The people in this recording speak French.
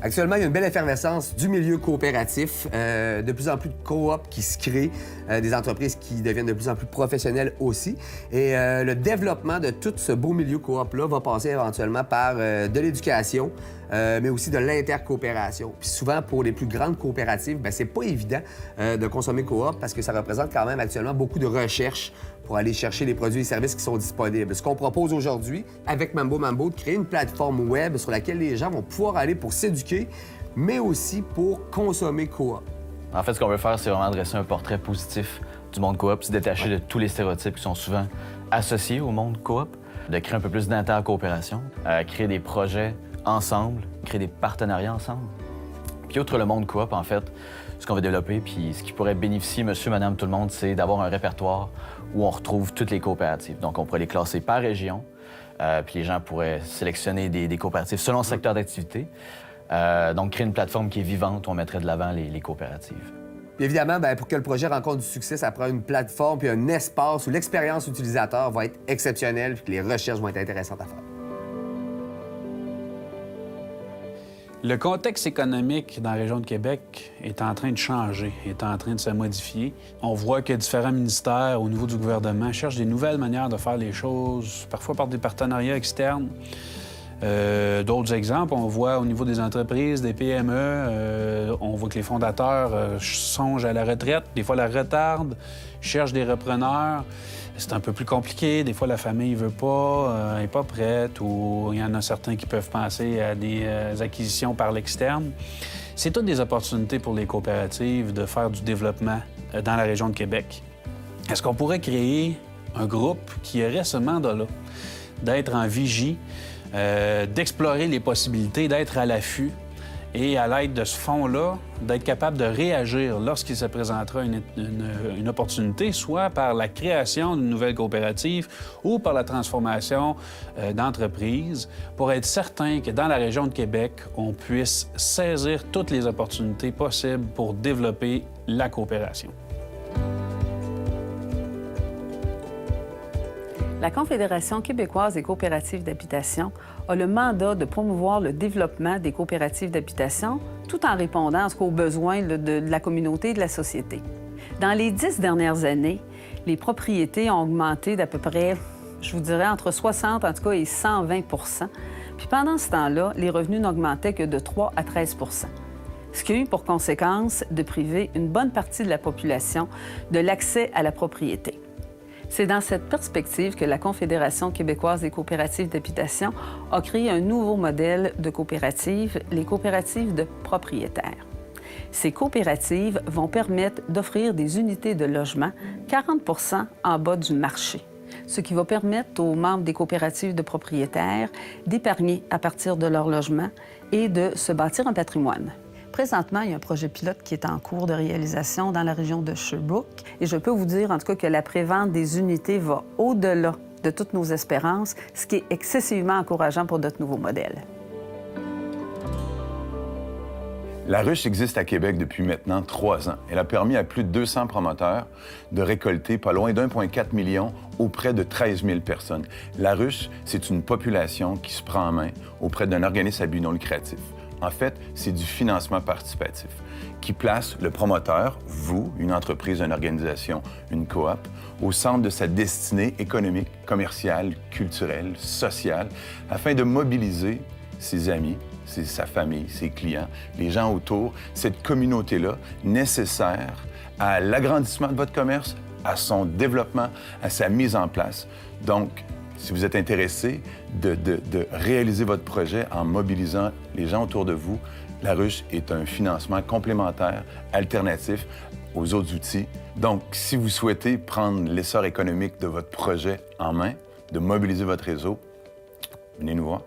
Actuellement, il y a une belle effervescence du milieu coopératif, de plus en plus de coops qui se créent, des entreprises qui deviennent de plus en plus professionnelles aussi. Et le développement de tout ce beau milieu coop-là va passer éventuellement par de l'éducation, mais aussi de l'intercoopération. Puis souvent, pour les plus grandes coopératives, bien, c'est pas évident de consommer coop parce que ça représente quand même actuellement beaucoup de recherche pour aller chercher les produits et services qui sont disponibles. Ce qu'on propose aujourd'hui avec Mambo Mambo, de créer une plateforme web sur laquelle les gens vont pouvoir aller pour s'éduquer, mais aussi pour consommer coop. En fait, ce qu'on veut faire, c'est vraiment dresser un portrait positif du monde coop, se détacher de tous les stéréotypes qui sont souvent associés au monde coop, de créer un peu plus d'intercoopération, créer des projets ensemble, créer des partenariats ensemble. Puis outre le monde coop, en fait, ce qu'on veut développer, puis ce qui pourrait bénéficier monsieur, madame, tout le monde, c'est d'avoir un répertoire où on retrouve toutes les coopératives. Donc, on pourrait les classer par région, puis les gens pourraient sélectionner des coopératives selon le secteur d'activité. Donc, créer une plateforme qui est vivante où on mettrait de l'avant les coopératives. Puis évidemment, bien, pour que le projet rencontre du succès, ça prend une plateforme puis un espace où l'expérience utilisateur va être exceptionnelle puis que les recherches vont être intéressantes à faire. Le contexte économique dans la région de Québec est en train de changer, est en train de se modifier. On voit que différents ministères au niveau du gouvernement cherchent des nouvelles manières de faire les choses, parfois par des partenariats externes. D'autres exemples, on voit au niveau des entreprises, des PME, on voit que les fondateurs songent à la retraite, des fois la retardent, cherchent des repreneurs. C'est un peu plus compliqué. Des fois, la famille ne veut pas, n'est pas prête, ou il y en a certains qui peuvent penser à des acquisitions par l'externe. C'est toutes des opportunités pour les coopératives de faire du développement dans la région de Québec. Est-ce qu'on pourrait créer un groupe qui aurait ce mandat-là, d'être en vigie, d'explorer les possibilités, d'être à l'affût et à l'aide de ce fonds-là, d'être capable de réagir lorsqu'il se présentera une opportunité, soit par la création d'une nouvelle coopérative ou par la transformation d'entreprise, pour être certain que dans la région de Québec, on puisse saisir toutes les opportunités possibles pour développer la coopération. La Confédération québécoise des coopératives d'habitation a le mandat de promouvoir le développement des coopératives d'habitation tout en répondant aux besoins de la communauté et de la société. Dans les 10 dernières années, les propriétés ont augmenté d'à peu près, je vous dirais, entre 60 en tout cas et 120 %. Puis pendant ce temps-là, les revenus n'augmentaient que de 3 à 13 %. Ce qui a eu pour conséquence de priver une bonne partie de la population de l'accès à la propriété. C'est dans cette perspective que la Confédération québécoise des coopératives d'habitation a créé un nouveau modèle de coopérative, les coopératives de propriétaires. Ces coopératives vont permettre d'offrir des unités de logement 40 % en bas du marché, ce qui va permettre aux membres des coopératives de propriétaires d'épargner à partir de leur logement et de se bâtir un patrimoine. Présentement, il y a un projet pilote qui est en cours de réalisation dans la région de Sherbrooke. Et je peux vous dire, en tout cas, que la prévente des unités va au-delà de toutes nos espérances, ce qui est excessivement encourageant pour notre nouveau modèle. La ruche existe à Québec depuis maintenant 3 ans. Elle a permis à plus de 200 promoteurs de récolter pas loin d'1,4 million auprès de 13 000 personnes. La ruche, c'est une population qui se prend en main auprès d'un organisme à but non lucratif. En fait, c'est du financement participatif qui place le promoteur, vous, une entreprise, une organisation, une coop, au centre de sa destinée économique, commerciale, culturelle, sociale, afin de mobiliser ses amis, sa famille, ses clients, les gens autour, cette communauté-là nécessaire à l'agrandissement de votre commerce, à son développement, à sa mise en place. Donc, si vous êtes intéressé de réaliser votre projet en mobilisant les gens autour de vous, la ruche est un financement complémentaire, alternatif aux autres outils. Donc, si vous souhaitez prendre l'essor économique de votre projet en main, de mobiliser votre réseau, venez nous voir.